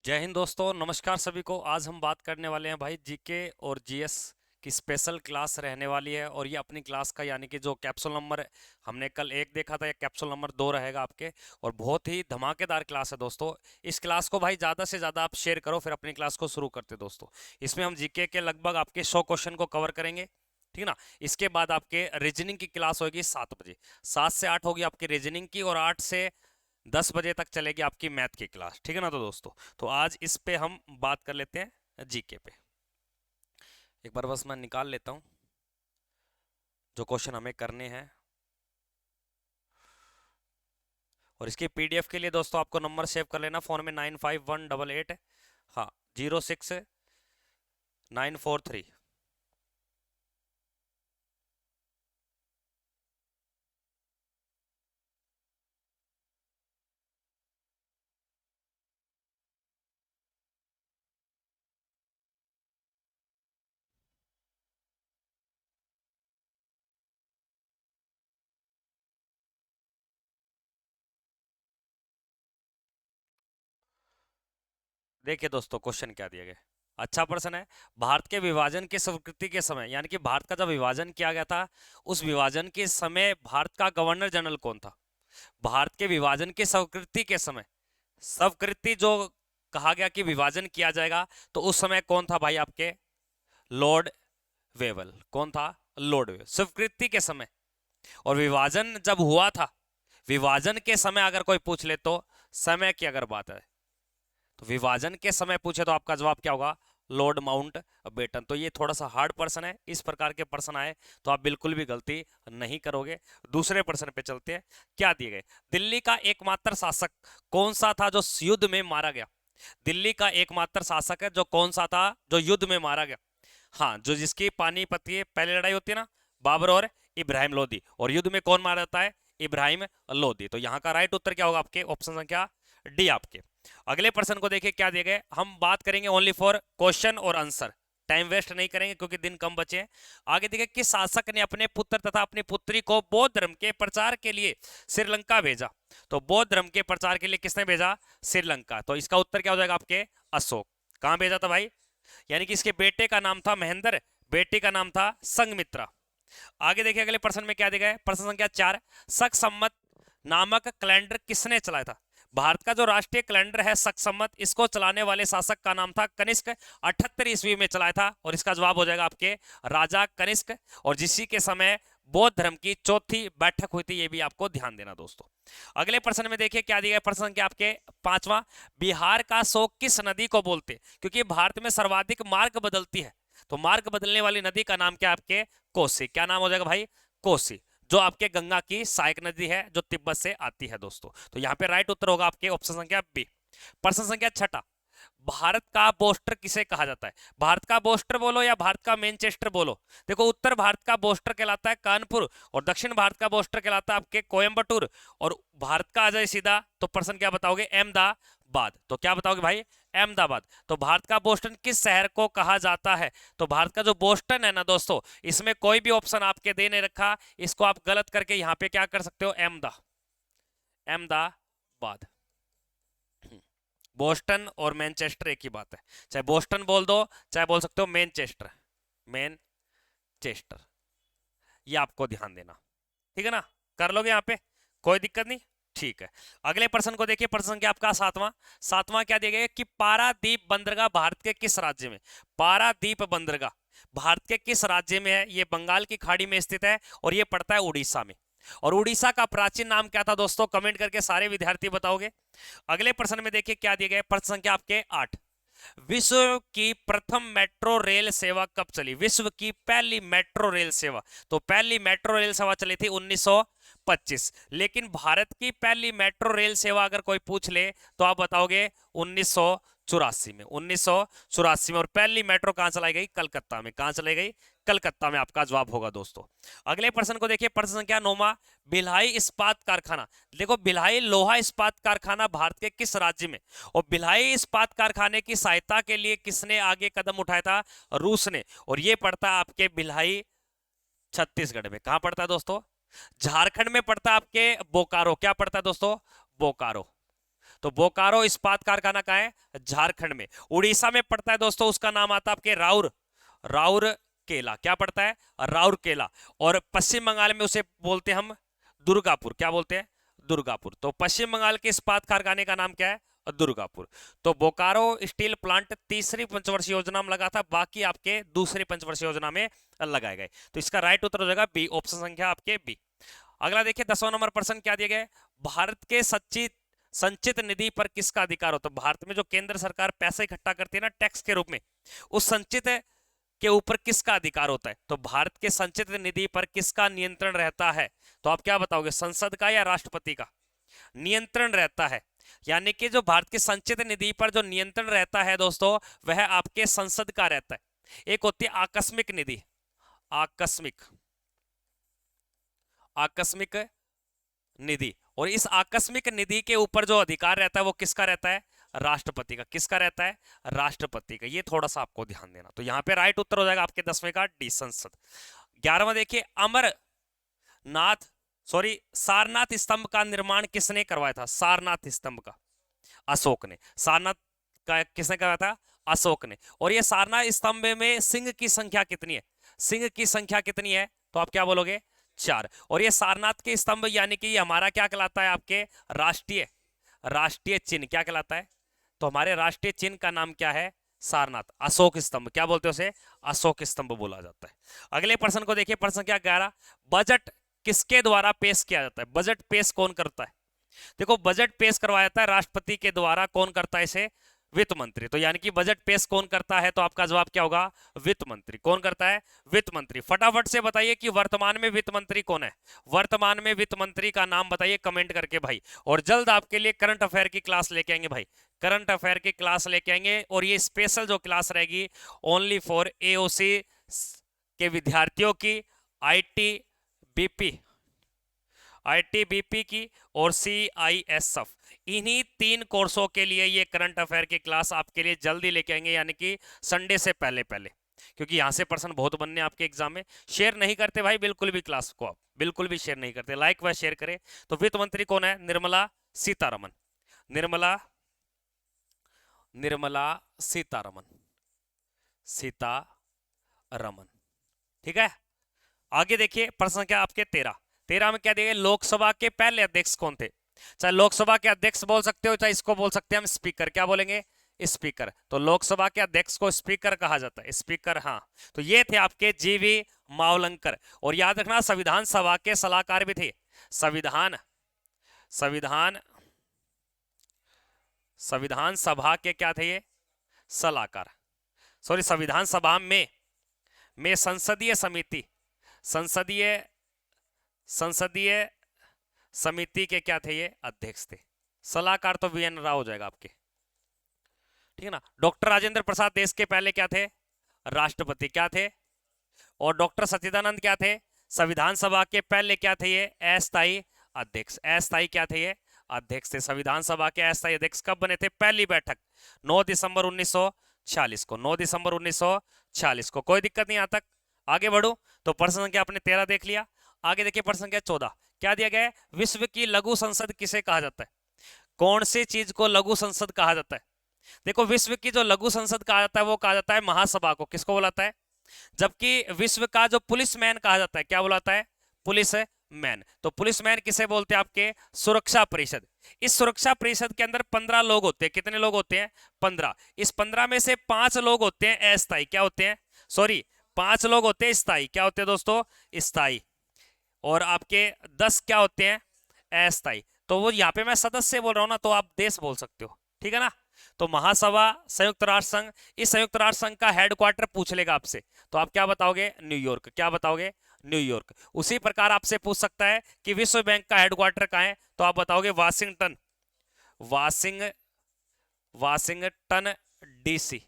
जय हिंद दोस्तों, नमस्कार सभी को। आज हम बात करने वाले हैं भाई जीके और जीएस की स्पेशल क्लास रहने वाली है। और ये अपनी क्लास का यानी कि जो कैप्सूल नंबर हमने कल एक देखा था, ये कैप्सूल नंबर 2 रहेगा आपके। और बहुत ही धमाकेदार क्लास है दोस्तों। इस क्लास को भाई ज़्यादा से ज़्यादा आप शेयर करो, फिर अपनी क्लास को शुरू करते दोस्तों। इसमें हम जीके के लगभग आपके 100 क्वेश्चन को कवर करेंगे, ठीक ना। इसके बाद आपके रीजनिंग की क्लास होगी 7 बजे। 7 से 8 होगी आपकी रीजनिंग की, और 8 से 10 बजे तक चलेगी आपकी मैथ की क्लास, ठीक है ना। तो दोस्तों, तो आज इस पे हम बात कर लेते हैं जीके पे। एक बार बस मैं निकाल लेता हूँ जो क्वेश्चन हमें करने हैं। और इसके पीडीएफ के लिए दोस्तों आपको नंबर सेव कर लेना फोन में, 951888, हाँ, 06943। देखिए दोस्तों, क्वेश्चन क्या दिया गया। अच्छा प्रश्न है। भारत के विभाजन की स्वीकृति के समय, यानी कि भारत का जब विभाजन किया गया था, उस विभाजन के समय भारत का गवर्नर जनरल कौन था। भारत के विभाजन की स्वीकृति के समय, स्वीकृति जो कहा गया कि विभाजन किया जाएगा, तो उस समय कौन था भाई आपके, लॉर्ड वेवल। कौन था, लॉर्ड वेवल, स्वीकृति के समय। और विभाजन जब हुआ था, विभाजन के समय अगर कोई पूछ ले तो समय की अगर बात है, तो विभाजन के समय पूछे तो आपका जवाब क्या होगा, लॉर्ड माउंट बेटन। तो ये थोड़ा सा हार्ड प्रश्न है, इस प्रकार के प्रश्न आए तो आप बिल्कुल भी गलती नहीं करोगे। दूसरे प्रश्न पे चलते हैं। क्या दिए गए, दिल्ली का एकमात्र शासक कौन सा था जो युद्ध में मारा गया। दिल्ली का एकमात्र शासक है जो कौन सा था जो युद्ध में मारा गया। हाँ, जो जिसकी पानीपत की पहली लड़ाई होती है ना, बाबर और इब्राहिम लोदी, और युद्ध में कौन मारा जाता है, इब्राहिम लोदी। तो यहाँ का राइट उत्तर क्या होगा आपके, ऑप्शन संख्या डी आपके। अगले प्रश्न को देखिए क्या दिए गए। हम बात करेंगे ओनली फॉर क्वेश्चन और आंसर, टाइम वेस्ट नहीं करेंगे क्योंकि दिन कम बचे हैं। आगे देखिए, किस शासक ने अपने पुत्र तथा अपनी पुत्री को बौद्ध धर्म के प्रचार के लिए श्रीलंका भेजा। तो बौद्ध धर्म के प्रचार के लिए किसने भेजा, श्रीलंका। तो इसका उत्तर क्या हो जाएगा आपके, अशोक। कहां भेजा था भाई, यानी कि इसके बेटे का नाम था महेंद्र, बेटी का नाम था संघमित्रा। आगे देखिए अगले प्रश्न में क्या दिया गया, प्रश्न संख्या 4। शक सम्मत नामक कैलेंडर किसने चलाया था। भारत का जो राष्ट्रीय कैलेंडर है शक सम्मत, इसको चलाने वाले शासक का नाम था कनिष्क। 78 ईस्वी में चलाया था, और इसका जवाब हो जाएगा आपके राजा कनिष्क। और जिसी के समय बौद्ध धर्म की चौथी बैठक हुई थी, ये भी आपको ध्यान देना दोस्तों। अगले प्रश्न में देखिए क्या दिया गया, प्रश्न संख्या आपके 5वां। बिहार का शोक किस नदी को बोलते, क्योंकि भारत में सर्वाधिक मार्ग बदलती है, तो मार्ग बदलने वाली नदी का नाम क्या आपके, कोसी। क्या नाम हो जाएगा भाई, कोसी, जो आपके गंगा की सहायक नदी है जो तिब्बत से आती है दोस्तों। तो यहाँ पे राइट उत्तर होगा आपके ऑप्शन संख्या बी। प्रश्न संख्या 6। भारत का बोस्टर किसे कहा जाता है। भारत का बोस्टर बोलो या भारत का मैनचेस्टर बोलो, देखो उत्तर भारत का बोस्टर कहलाता है कानपुर, और दक्षिण भारत का बोस्टर कहलाता है आपके कोयम्बटूर, और भारत का आ जाए सीधा तो प्रश्न क्या बताओगे, अहमदाबाद। तो क्या बताओगे भाई, अहमदाबाद। तो भारत का बोस्टन किस शहर को कहा जाता है। तो भारत का जो बोस्टन है ना दोस्तों, इसमें कोई भी ऑप्शन आपके दे नहीं रखा, इसको आप गलत करके यहाँ पे क्या कर सकते हो, अहमदाबाद। बोस्टन और मैनचेस्टर एक ही बात है, चाहे बोस्टन बोल दो चाहे बोल सकते हो मैनचेस्टर, मैनचेस्टर। ये आपको ध्यान देना, ठीक है ना, कर लोगे यहाँ पे, कोई दिक्कत नहीं, ठीक है। अगले प्रश्न को देखिए, प्रश्न क्या आपका 7वां। 7वां क्या दिया गया कि पारादीप बंदरगाह भारत के किस राज्य में। पारादीप बंदरगाह भारत के किस राज्य में है, ये बंगाल की खाड़ी में स्थित है, और ये पड़ता है उड़ीसा में। और उड़ीसा का प्राचीन नाम क्या था दोस्तों, कमेंट करके सारे विद्यार्थी बताओगे। अगले प्रश्न में देखिए क्या दिए गए, प्रश्न संख्या आपके 8। विश्व की प्रथम मेट्रो रेल सेवा कब चली, विश्व की पहली मेट्रो रेल सेवा। तो पहली मेट्रो रेल सेवा चली थी 1925। लेकिन भारत की पहली मेट्रो रेल सेवा अगर कोई पूछ ले तो आप बताओगे 1984 में, 1984 में। और पहली मेट्रो कहां चलाई गई, कलकत्ता में। कहां चलाई गई, कलकत्ता में आपका जवाब होगा दोस्तों। अगले प्रश्न को देखिए, प्रश्न संख्या 9वां। भिलाई इस्पात कारखाना, देखो भिलाई लोहा इस्पात कारखाना भारत के किस राज्य में, और भिलाई इस्पात कारखाने की सहायता के लिए किसने आगे कदम उठाया था, रूस ने। और ये पड़ता है आपके भिलाई छत्तीसगढ़ में। कहां पड़ता है दोस्तों, झारखंड में पड़ता है आपके बोकारो। क्या पड़ता है दोस्तों, बोकारो। तो बोकारो इस्पात कारखाना कहाँ है? झारखंड में। उड़ीसा में पड़ता है दोस्तों, उसका नाम आता है आपके राउर, राउर केला। क्या पड़ता है? राउर केला। और पश्चिम बंगाल में उसे बोलते हैं हम दुर्गापुर। क्या बोलते हैं? दुर्गापुर। तो पश्चिम बंगाल के इस्पात कारखाने का नाम क्या है? दुर्गापुर। तो बोकारो स्टील प्लांट तीसरी पंचवर्षीय योजना में लगा था, बाकी आपके दूसरी पंचवर्षीय योजना में लगाए गए। तो इसका राइट उत्तर हो जाएगा बी, ऑप्शन संख्या आपके बी। अगला देखिए 10वां नंबर प्रश्न क्या दिया गया है? भारत के सच्ची संचित निधि पर किसका अधिकार होता है? भारत में जो केंद्र सरकार पैसा इकट्ठा करती है ना टैक्स के रूप में, उस संचित के ऊपर किसका अधिकार होता है? तो भारत के संचित निधि पर किसका नियंत्रण रहता है? तो आप क्या बताओगे, संसद का या राष्ट्रपति का नियंत्रण रहता है? यानी कि जो भारत की संचित निधि पर जो नियंत्रण रहता है दोस्तों, वह आपके संसद का रहता है। एक होती है आकस्मिक निधि, आकस्मिक, आकस्मिक निधि, और इस आकस्मिक निधि के ऊपर जो अधिकार रहता है वो किसका रहता है? राष्ट्रपति का। किसका रहता है? राष्ट्रपति का। ये थोड़ा सा आपको ध्यान देना। तो यहां पे राइट उत्तर हो जाएगा आपके 10वें का डी, संसद। 11वां देखिए, अमरनाथ सॉरी सारनाथ स्तंभ का निर्माण किसने करवाया था? सारनाथ स्तंभ का अशोक ने। सारनाथ का किसने करवाया था? अशोक ने। और ये सारनाथ स्तंभ में सिंह की संख्या कितनी है? सिंह की संख्या कितनी है? तो आप क्या बोलोगे? 4। और ये सारनाथ के स्तंभ यानी कि ये हमारा क्या कहलाता है? आपके राष्ट्रीय, राष्ट्रीय चिन्ह क्या कहलाता है? तो हमारे राष्ट्रीय चिन्ह का नाम क्या है? सारनाथ, अशोक स्तंभ। क्या बोलते हैं उसे? अशोक स्तंभ बोला जाता है। अगले प्रश्न को देखिए, प्रश्न क्या 11, बजट किसके द्वारा पेश किया जाता है? बजट पेश कौन करता है? देखो बजट पेश करवाया जाता है राष्ट्रपति के द्वारा। कौन करता है इसे? वित्त मंत्री। तो यानी कि बजट पेश कौन करता है? तो आपका जवाब क्या होगा? वित्त मंत्री। कौन करता है? वित्त मंत्री। फटाफट से बताइए कि वर्तमान में वित्त मंत्री कौन है? वर्तमान में वित्त मंत्री का नाम बताइए कमेंट करके भाई। और जल्द आपके लिए करंट अफेयर की क्लास लेके आएंगे भाई, करंट अफेयर की क्लास लेके आएंगे। और ये स्पेशल जो क्लास रहेगी ओनली फॉर एओसी के विद्यार्थियों की, आईटीबीपी की और सीआईएसएफ, इन्हीं 3 कोर्सों के लिए ये करंट अफेयर की क्लास आपके लिए जल्दी लेके आएंगे, यानी कि संडे से पहले पहले, क्योंकि यहां से प्रश्न बहुत बनने आपके एग्जाम में। शेयर नहीं करते भाई बिल्कुल भी, क्लास को आप बिल्कुल भी शेयर नहीं करते, लाइक व शेयर करें। तो वित्त मंत्री कौन है? निर्मला सीतारमन। निर्मला, निर्मला सीतारमन, सीतारमन। ठीक है। आगे देखिए प्रश्न क्या आपके 13 में क्या दिया? लोकसभा के पहले अध्यक्ष कौन थे? चाहे लोकसभा के अध्यक्ष बोल सकते हो, चाहे इसको बोल सकते हैं हम स्पीकर। क्या बोलेंगे? स्पीकर। तो लोकसभा के अध्यक्ष को स्पीकर कहा जाता है, स्पीकर। हाँ, तो ये थे आपके जीवी मावलंकर। और याद रखना संविधान सभा के सलाहकार भी थे। संविधान संविधान सभा के क्या थे? ये सलाहकार। सॉरी, संविधान सभा में संसदीय समिति, संसदीय समिति के क्या थे? ये अध्यक्ष थे। सलाहकार तो वीएन राव हो जाएगा आपके, ठीक है ना। डॉक्टर राजेंद्र प्रसाद देश के पहले क्या थे? राष्ट्रपति। क्या थे? और डॉक्टर सच्चिदानंद क्या थे? संविधान सभा के पहले क्या थे? ये अस्थायी अध्यक्ष। अस्थायी क्या थे? ये अध्यक्ष थे। संविधान सभा के अस्थायी अध्यक्ष कब बने थे? पहली बैठक 9 दिसंबर 1946 को, 9 दिसंबर 1946 को। कोई दिक्कत नहीं। यहां तक आगे बढ़ू तो प्रश्न संख्या आपने 13 देख लिया। आगे देखिए प्रश्न संख्या 14 क्या दिया गया है? विश्व की लघु संसद किसे कहा जाता है? कौन सी चीज को लघु संसद कहा जाता है? देखो विश्व की जो लघु संसद कहा जाता है वो कहा जाता है महासभा को। किसको बुलाता है? जबकि विश्व का जो पुलिस मैन कहा जाता है, क्या बुलाता है? Police man. तो पुलिस मैन किसे बोलते हैं? आपके सुरक्षा परिषद। इस सुरक्षा परिषद के अंदर 15 लोग होते हैं। कितने लोग होते हैं? 15। इस 15 में से 5 लोग होते हैं अस्थायी। क्या होते हैं? सॉरी, 5 लोग होते हैं स्थायी। क्या होते हैं दोस्तों? स्थायी। और आपके 10 क्या होते हैं? अस्थायी। तो वो यहाँ पे मैं सदस्य बोल रहा हूं ना, तो आप देश बोल सकते हो, ठीक है ना। तो महासभा, संयुक्त राष्ट्र संघ, इस संयुक्त राष्ट्र संघ का हेडक्वार्टर पूछ लेगा आपसे, तो आप क्या बताओगे? न्यूयॉर्क। क्या बताओगे? न्यूयॉर्क। उसी प्रकार आपसे पूछ सकता है कि विश्व बैंक का हेडक्वार्टर कहाँ है, तो आप बताओगे वाशिंगटन, वाशिंगटन डीसी।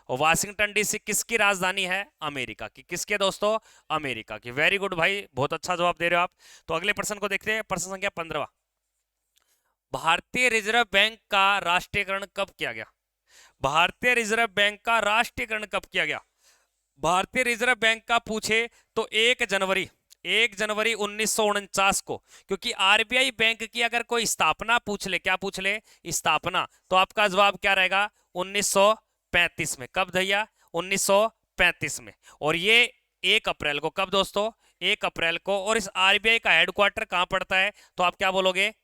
और वाशिंगटन डीसी किसकी राजधानी है? अमेरिका की। किसके दोस्तों? अमेरिका की। वेरी गुड भाई, बहुत अच्छा जवाब दे रहे हो आप। तो अगले प्रश्न को देखते हैं, प्रश्न संख्या 15। भारतीय रिजर्व बैंक का राष्ट्रीयकरण कब किया गया? भारतीय रिजर्व बैंक का राष्ट्रीयकरण कब किया गया? भारतीय रिजर्व बैंक का पूछे तो 1 जनवरी 1 जनवरी 1949 को, क्योंकि आरबीआई बैंक की अगर कोई स्थापना पूछ ले, क्या पूछ ले, स्थापना, तो आपका जवाब क्या रहेगा, 1935 में। कब भैया, 1935 में। और ये 1 अप्रैल को, कब दोस्तों, 1 अप्रैल को। और इस आरबीआई का हेडक्वार्टर कहां पड़ता है, तो आप क्या बोलोगे,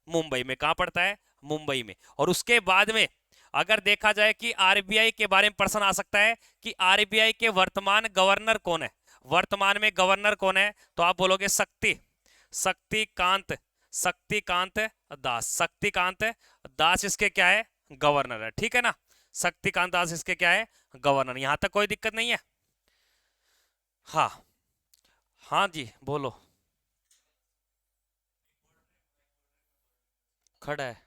मुंबई में। कहां पड़ता है, मुंबई में। और उसके बाद में अगर देखा जाए कि आरबीआई के बारे में प्रश्न आ सकता है कि आरबीआई के वर्तमान गवर्नर कौन है, वर्तमान में गवर्नर कौन है, तो आप बोलोगे शक्तिकांत शक्तिकांत दास। शक्तिकांत दास इसके क्या है, गवर्नर है, ठीक है ना। शक्तिकांत दास इसके क्या है, गवर्नर। यहां तक कोई दिक्कत नहीं है। हाँ हाँ जी बोलो। खड़ा है,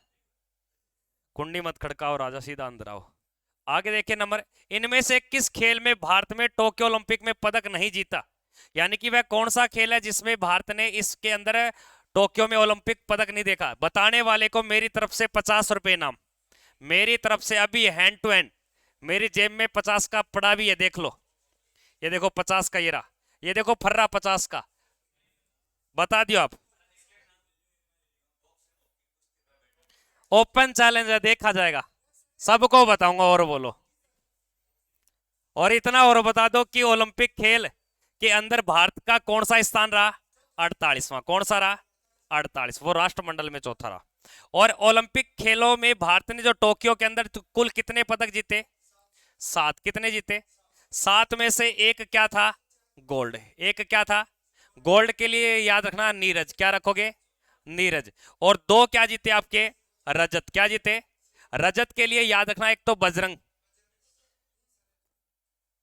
कुंडी मत खड़काओ राजा, सीधा अंदर आओ। आगे देखिए नंबर, इनमें से किस खेल में भारत में टोक्यो ओलंपिक में पदक नहीं जीता, यानी कि वह कौन सा खेल है जिसमें भारत ने इसके अंदर टोक्यो में ओलंपिक पदक नहीं देखा। बताने वाले को मेरी तरफ से 50 रुपए इनाम, मेरी तरफ से अभी हैंड टू हैंड। मेरी जेब में 50 का पड़ा भी है, देख लो, ये देखो 50 का, ये रहा, ये देखो फर्रा 50 का। बता दियो आप, ओपन चैलेंज है, देखा जाएगा, सबको बताऊंगा। और बोलो, और इतना और बता दो कि ओलंपिक खेल के अंदर भारत का कौन सा स्थान रहा, 48वां। कौन सा रहा, 48, वो राष्ट्रमंडल में चौथा रहा। और ओलंपिक खेलों में भारत ने जो टोक्यो के अंदर कुल कितने पदक जीते, 7। कितने जीते, 7 में से एक क्या था, गोल्ड। एक क्या था, गोल्ड के लिए याद रखना नीरज, क्या रखोगे, नीरज। और 2 क्या जीते आपके, रजत। क्या जीते, रजत के लिए याद रखना एक तो बजरंग,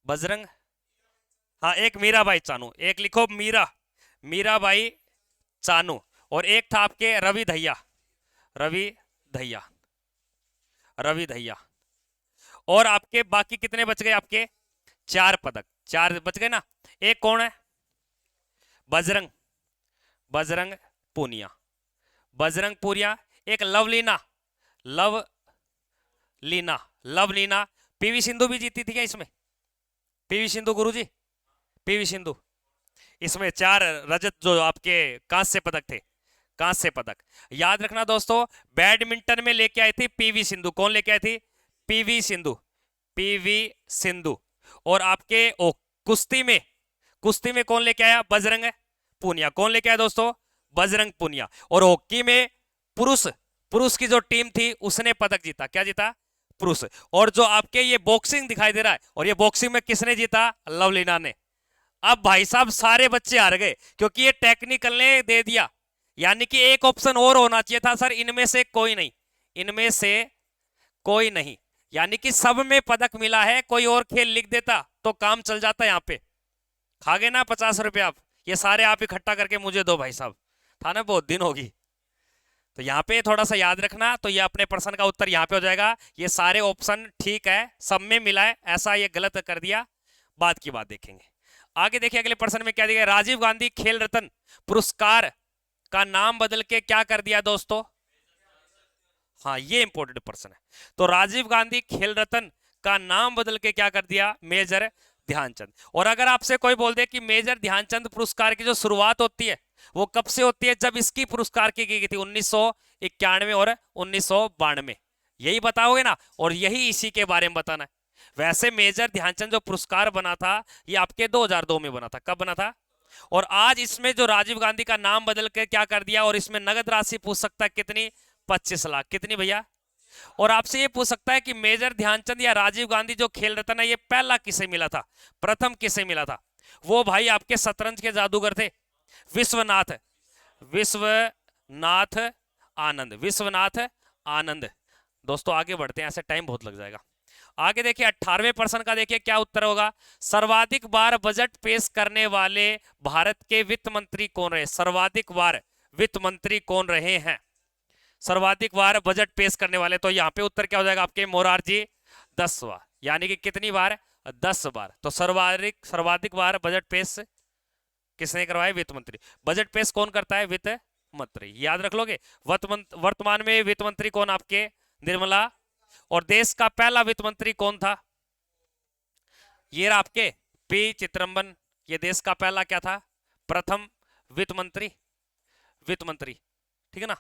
बजरंग, हाँ, एक मीराबाई चानू, एक लिखो मीराबाई चानू। और एक था आपके रवि धैया, रवि धैया, रवि धैया। और आपके बाकी कितने बच गए, आपके 4 पदक, 4 बच गए ना। एक कौन है, बजरंग, बजरंग पूनिया, बजरंग पूनिया। एक लवलीना, लवलीना, लवलीना। पीवी सिंधु भी जीती थी क्या इसमें, पीवी सिंधु गुरुजी, पीवी सिंधु। इसमें 4 रजत जो आपके कांस्य पदक थे, कांस्य पदक। याद रखना दोस्तों, बैडमिंटन में लेके आई थी पीवी सिंधु। कौन लेके आई थी, पीवी सिंधु, पीवी सिंधु। और आपके कुश्ती में, कुश्ती में कौन लेके आया, बजरंग पूनिया। कौन लेके आया दोस्तों, बजरंग पूनिया। और हॉकी में पुरुष, पुरुष की जो टीम थी उसने पदक जीता। क्या जीता, पुरुष। और जो आपके ये बॉक्सिंग दिखाई दे रहा है, और ये बॉक्सिंग में किसने जीता, लवलीना ने। अब भाई साहब सारे बच्चे हार गए, क्योंकि ये टेक्निकल ने दे दिया। यानी कि एक ऑप्शन और होना चाहिए था सर, इनमें से कोई नहीं, इनमें से कोई नहीं। यानी कि सब में पदक मिला है, कोई और खेल लिख देता तो काम चल जाता। यहाँ पे खा गए ना 50 रुपए आप, ये सारे आप इकट्ठा करके मुझे दो भाई साहब, था ना, बहुत दिन होगी। तो यहाँ पे थोड़ा सा याद रखना, तो ये अपने प्रश्न का उत्तर यहाँ पे हो जाएगा। ये सारे ऑप्शन ठीक है, सब में मिला है, ऐसा ये गलत कर दिया, बाद की बात देखेंगे। आगे देखिए अगले प्रश्न में क्या दिया, राजीव गांधी खेल रत्न पुरस्कार का नाम बदल के क्या कर दिया दोस्तों। हाँ, ये इंपॉर्टेंट प्रश्न है। तो राजीव गांधी खेल रत्न का नाम बदल के क्या कर दिया, मेजर ध्यानचंद। और अगर आपसे कोई बोल दे कि मेजर ध्यानचंद पुरस्कार की जो शुरुआत होती है वो कब से होती है, जब इसकी पुरस्कार की गई थी 1991 और 1992, यही बताओगे ना, और यही इसी के बारे में बताना है। वैसे मेजर ध्यानचंद जो पुरस्कार बना था ये आपके 2002 में बना था। कब बना था। और आज इसमें जो राजीव गांधी का नाम बदल के क्या कर दिया, और इसमें नगद राशि पूछ सकता है कितनी, 25 लाख। कितनी भैया। और आपसे ये पूछ सकता है कि मेजर ध्यानचंद या राजीव गांधी जो खेल रत्न है ये पहला किसे मिला था, प्रथम किसे मिला था। वो भाई आपके शतरंज के जादूगर थे, विश्वनाथ, विश्वनाथ आनंद, विश्वनाथ आनंद। दोस्तों आगे बढ़ते हैं, ऐसे टाइम बहुत लग जाएगा। आगे देखिए 18वें प्रश्न का देखिए क्या उत्तर होगा। सर्वाधिक बार बजट पेश करने वाले भारत के वित्त मंत्री कौन रहे, सर्वाधिक बार वित्त मंत्री कौन रहे हैं, सर्वाधिक बार बजट पेश करने वाले। तो यहाँ पे उत्तर क्या हो जाएगा आपके, मोरारजी 10 बार। यानी कि कितनी बार, 10 बार। तो सर्वाधिक बार बजट पेश किसने करवाया, वित्त मंत्री। बजट पेश कौन करता है, वित्त मंत्री, याद रख लोगे। वर्तमान में वित्त मंत्री कौन आपके, निर्मला। और देश का पहला वित्त मंत्री कौन था, ये आपके पी चिदम्बरम। ये देश का पहला क्या था, प्रथम वित्त मंत्री, वित्त मंत्री, ठीक है ना।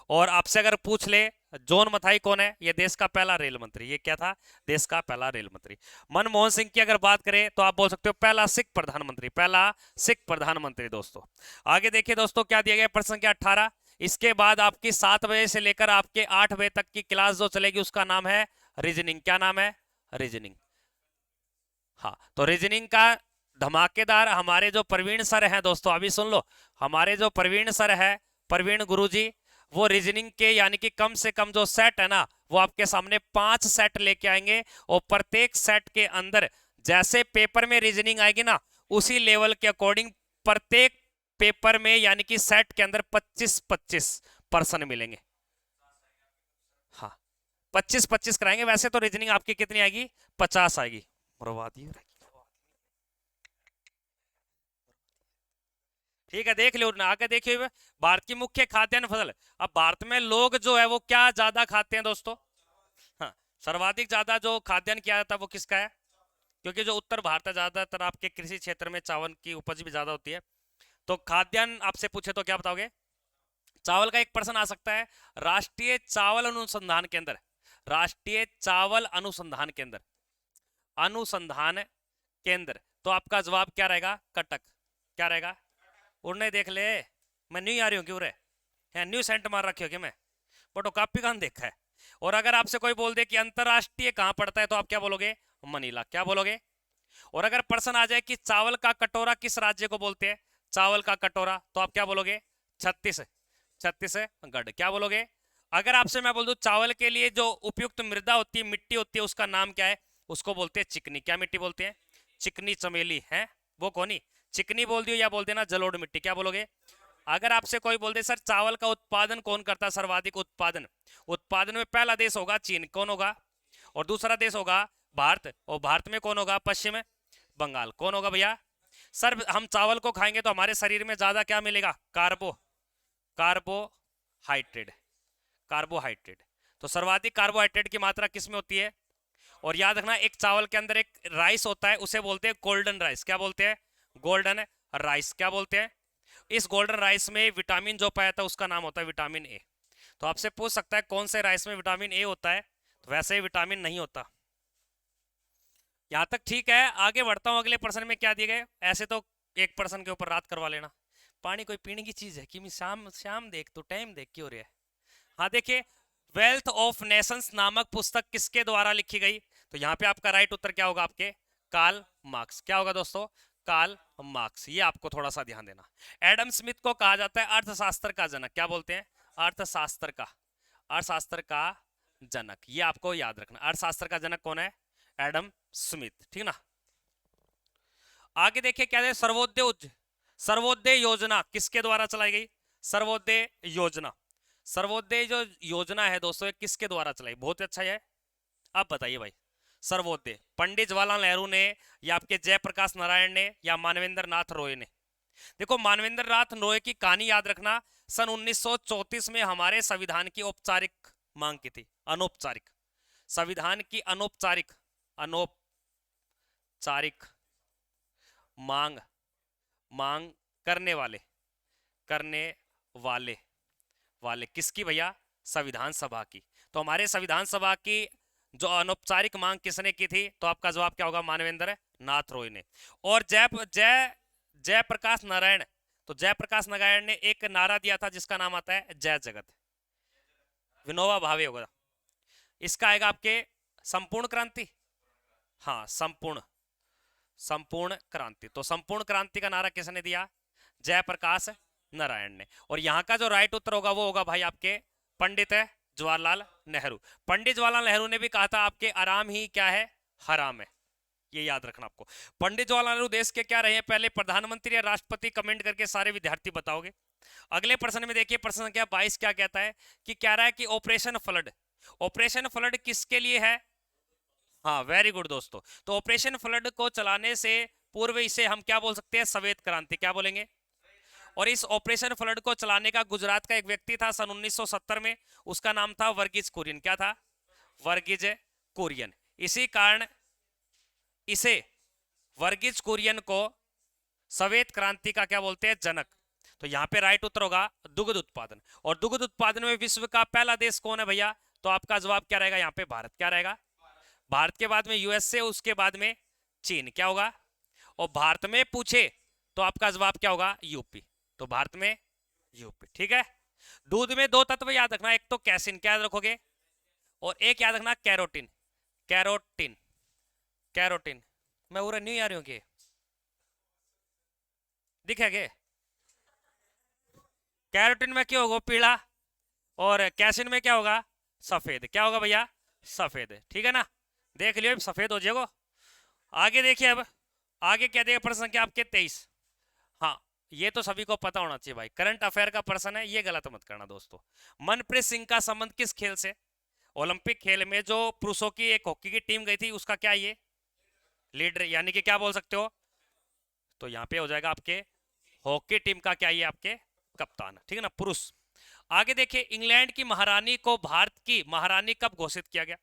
और आपसे अगर पूछ ले जॉन मथाई कौन है, ये देश का पहला रेल मंत्री, ये क्या था, देश का पहला रेल मंत्री। मनमोहन सिंह की अगर बात करें तो आप बोल सकते हो पहला सिख प्रधानमंत्री, पहला सिख प्रधानमंत्री। दोस्तों आगे देखिए दोस्तों क्या दिया गया, प्रश्न संख्या 18। इसके बाद आपकी 7 बजे से लेकर आपके 8 बजे तक की क्लास जो चलेगी उसका नाम है रीजनिंग। क्या नाम है, रीजनिंग। हाँ तो रीजनिंग का धमाकेदार हमारे जो प्रवीण सर हैं दोस्तों, अभी सुन लो, हमारे जो प्रवीण सर है, प्रवीण गुरुजी, वो रीजनिंग के यानी कि कम से कम जो सेट है ना, वो आपके सामने 5 सेट लेके आएंगे। और प्रत्येक सेट के अंदर जैसे पेपर में रीजनिंग आएगी ना, उसी लेवल के अकॉर्डिंग प्रत्येक पेपर में यानी कि सेट के अंदर 25-25 पर्सन मिलेंगे। हाँ 25-25 कराएंगे। वैसे तो रीजनिंग आपकी कितनी आएगी, 50 आएगी। ठीक है देख लो ना, आगे देखिए भारत की मुख्य खाद्यान्न फसल। अब भारत में लोग जो है वो क्या ज्यादा खाते हैं दोस्तों, हाँ सर्वाधिक ज्यादा जो खाद्यान्न किया जाता है वो किसका है, क्योंकि जो उत्तर भारत है ज्यादातर आपके कृषि क्षेत्र में चावल की उपज भी ज्यादा होती है। तो खाद्यान्न आपसे पूछे तो क्या बताओगे, चावल का एक प्रश्न आ सकता है, राष्ट्रीय चावल अनुसंधान केंद्र, राष्ट्रीय चावल अनुसंधान केंद्र, अनुसंधान केंद्र, तो आपका जवाब क्या रहेगा, कटक। क्या रहेगा, उड़ने देख ले, मैं न्यू आ रही हूँ क्यों रे, है न्यू सेंट मार रखी हो क्या मैं, बटो कापी कहाँ देखा है। और अगर आपसे कोई बोल दे कि अंतरराष्ट्रीय कहाँ पड़ता है तो आप क्या बोलोगे, मनीला। क्या बोलोगे। और अगर प्रश्न आ जाए कि चावल का कटोरा किस राज्य को बोलते हैं, चावल का कटोरा, तो आप क्या बोलोगे, छत्तीस, छत्तीसगढ़। क्या बोलोगे। अगर आपसे मैं बोल दूं चावल के लिए जो उपयुक्त मृदा होती है, मिट्टी होती है, उसका नाम क्या है, उसको बोलते हैं चिकनी। क्या मिट्टी बोलते हैं, चिकनी चमेली है वो कौनी, चिकनी बोल दियो या बोल देना जलोढ़ मिट्टी। क्या बोलोगे। अगर आपसे कोई बोल दे सर चावल का उत्पादन कौन करता है, सर्वाधिक उत्पादन, उत्पादन में पहला देश होगा चीन, कौन होगा, और दूसरा देश होगा भारत, और भारत में कौन होगा, पश्चिम बंगाल। कौन होगा भैया। सर हम चावल को खाएंगे तो हमारे शरीर में ज्यादा क्या मिलेगा, कार्बोहाइड्रेट, कार्बोहाइड्रेट। तो सर्वाधिक कार्बोहाइड्रेट की मात्रा किस में होती है। और याद रखना एक चावल के अंदर एक राइस होता है, उसे बोलते हैं गोल्डन राइस। क्या बोलते हैं, गोल्डन राइस। क्या बोलते हैं। इस गोल्डन राइस में विटामिन जो पाया था उसका नाम होता है विटामिन ए। तो आपसे पूछ सकता है कौन से राइस में विटामिन ए होता है, तो वैसे ही विटामिन नहीं होता। यहां तक ठीक है, आगे बढ़ता हूं अगले प्रश्न में क्या दिए गए। ऐसे तो एक प्रश्न के ऊपर रात करवा लेना। पानी कोई पीने की चीज है कि शाम शाम देख तो टाइम देख क्यों रहा है। हाँ देखिए, वेल्थ ऑफ नेशंस नामक पुस्तक किसके द्वारा लिखी गई, तो यहाँ पे आपका राइट उत्तर क्या होगा, आपके कार्ल मार्क्स। क्या होगा दोस्तों, कार्ल मार्क्स। ये आपको थोड़ा सा ध्यान देना। एडम स्मिथ को कहा जाता है अर्थशास्त्र का जनक। क्या बोलते हैं, अर्थशास्त्र का, अर्थशास्त्र का जनक। ये आपको याद रखना, अर्थशास्त्र का जनक कौन है, एडम स्मिथ, ठीक ना। आगे देखिए क्या है, सर्वोदय, सर्वोदय योजना किसके द्वारा चलाई गई, सर्वोदय योजना। सर्वोदय जो योजना है दोस्तों ये किसके द्वारा चलाई, बहुत अच्छा है। आप बताइए भाई, सर्वोदय पंडित जवाहरलाल नेहरू ने, या आपके जयप्रकाश नारायण ने, या मानवेंद्र नाथ रॉय ने। देखो मानवेंद्र नाथ रॉय की कहानी याद रखना, सन 1934 में हमारे संविधान की औपचारिक मांग की थी, अनौपचारिक, संविधान की अनौपचारिक, अनौपचारिक मांग, मांग करने वाले, करने वाले, वाले किसकी भैया, संविधान सभा की। तो हमारे संविधान सभा की जो अनौपचारिक मांग किसने की थी, तो आपका जवाब क्या होगा, मानवेंद्र नाथ रॉय ने। और जयप्रकाश नारायण, तो जयप्रकाश नारायण ने एक नारा दिया था जिसका नाम आता है जय जगत, विनोबा भावे होगा। इसका आएगा आपके संपूर्ण क्रांति, हाँ संपूर्ण, संपूर्ण क्रांति। तो संपूर्ण क्रांति का नारा किसने दिया, जयप्रकाश नारायण ने। और यहाँ का जो राइट उत्तर होगा वो होगा भाई आपके पंडित जवाहरलाल नेहरू। पंडित जवाहरलाल नेहरू ने भी कहा था आपके आराम ही क्या है, हराम है। ये याद रखना आपको। पंडित जवाहरलाल नेहरू देश के क्या रहे हैं, पहले प्रधानमंत्री या राष्ट्रपति, कमेंट करके सारे विद्यार्थी बताओगे। अगले प्रश्न में देखिए, प्रश्न संख्या 22 क्या कहता है, कि कह रहा है कि ऑपरेशन फ्लड, ऑपरेशन फ्लड किसके लिए है। हाँ वेरी गुड दोस्तों। तो ऑपरेशन फ्लड को चलाने से पूर्व इसे हम क्या बोल सकते हैं, श्वेत क्रांति। क्या बोलेंगे। और इस ऑपरेशन फ्लड को चलाने का गुजरात का एक व्यक्ति था सन 1970 में, उसका नाम था वर्गीज कुरियन। क्या था, वर्गीज कुरियन। इसी कारण इसे वर्गीज कुरियन को श्वेत क्रांति का क्या बोलते हैं, जनक। तो यहाँ पे राइट उत्तर होगा दुग्ध उत्पादन। और दुग्ध उत्पादन में विश्व का पहला देश कौन है भैया, तो आपका जवाब क्या रहेगा यहाँ पे, भारत। क्या रहेगा, भारत के बाद में यूएसए, उसके बाद में चीन। क्या होगा, और भारत में पूछे तो आपका जवाब क्या होगा, यूपी। तो भारत में यूपी, ठीक है। दूध में दो तत्व याद रखना, एक तो कैसिन, क्या याद रखोगे, और एक याद रखना कैरोटीन। Carotene, carotene. मैं पूरा नहीं आ रही हूँ कि दिखेगे, कैरोटीन में क्या होगा, पीला, और कैसिन में क्या होगा, सफेद। क्या होगा भैया, सफेद, ठीक है ना। देख लियो सफेद हो जाएगा। आगे देखिए, अब आगे क्या देगा प्रश्न संख्या आपके 23। हाँ, ये तो सभी को पता होना चाहिए भाई, करंट अफेयर का प्रश्न है, ये गलत मत करना दोस्तों। मनप्रीत सिंह का संबंध किस खेल से, ओलंपिक खेल में जो पुरुषों की एक हॉकी की टीम गई थी, उसका क्या ये लीडर, यानी कि क्या बोल सकते हो, तो यहाँ पे हो जाएगा आपके हॉकी टीम का क्या ये आपके कप्तान, ठीक है ना, पुरुष। आगे देखिए, इंग्लैंड की महारानी को भारत की महारानी कब घोषित किया गया।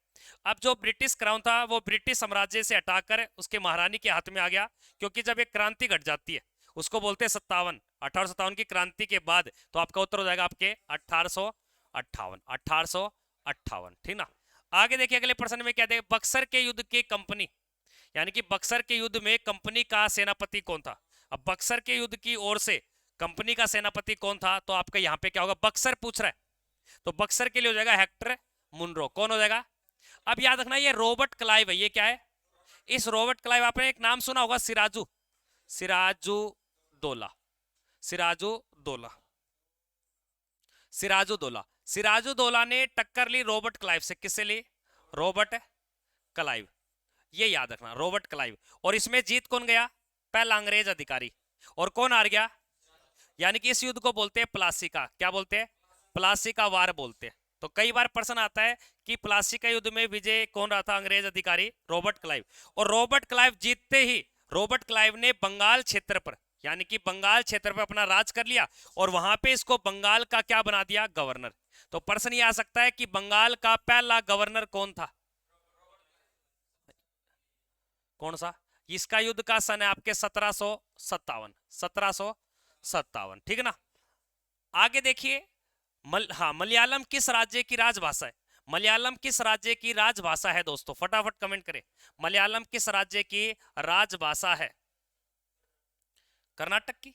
अब जो ब्रिटिश क्राउन था वो ब्रिटिश साम्राज्य से हटाकर उसके महारानी के हाथ में आ गया, क्योंकि जब एक क्रांति घट जाती है उसको बोलते हैं 1857 की क्रांति के बाद। तो आपका उत्तर हो जाएगा आपके 1858, 1858, ठीक ना। आगे देखिए अगले प्रश्न में क्या देगा, बक्सर के युद्ध की कंपनी, यानी कि बक्सर के युद्ध में कंपनी का सेनापति कौन था। अब बक्सर के युद्ध की ओर से कंपनी का सेनापति कौन था, तो आपका यहाँ पे क्या होगा, बक्सर पूछ रहा है तो बक्सर के लिए हो जाएगा हेक्टर मुनरो। कौन हो जाएगा, अब याद रखना ये रॉबर्ट क्लाइव है, ये क्या है, इस रॉबर्ट क्लाइव, आपने एक नाम सुना होगा, सिराजू, सिराजू दौला, सिराजू दौला, सिराजू दौला। सिराजू दौला ने टक्कर ली रॉबर्ट क्लाइव से, किससे ली, रॉबर्ट क्लाइव, ये याद रखना, रॉबर्ट क्लाइव। और इसमें जीत कौन गया, पहला अंग्रेज अधिकारी, और कौन हार गया, यानी कि इस युद्ध को बोलते हैं प्लासी का, क्या बोलते हैं, प्लासी का वार बोलते हैं। तो कई बार प्रश्न आता है कि प्लासी का युद्ध में विजय कौन रहा था, अंग्रेज अधिकारी रॉबर्ट क्लाइव। और रॉबर्ट क्लाइव जीतते ही रॉबर्ट क्लाइव ने बंगाल क्षेत्र पर, यानी कि बंगाल क्षेत्र पर अपना राज कर लिया, और वहां पे इसको बंगाल का क्या बना दिया, गवर्नर। तो प्रश्न ये आ सकता है कि बंगाल का पहला गवर्नर कौन था, कौन सा। इसका युद्ध का सन है आपके 1757, 1757, ठीक है ना। आगे देखिए, हाँ, मलयालम किस राज्य की राजभाषा है, मलयालम किस राज्य की राजभाषा है दोस्तों, फटाफट कमेंट करें, मलयालम किस राज्य की राजभाषा है। कर्नाटक की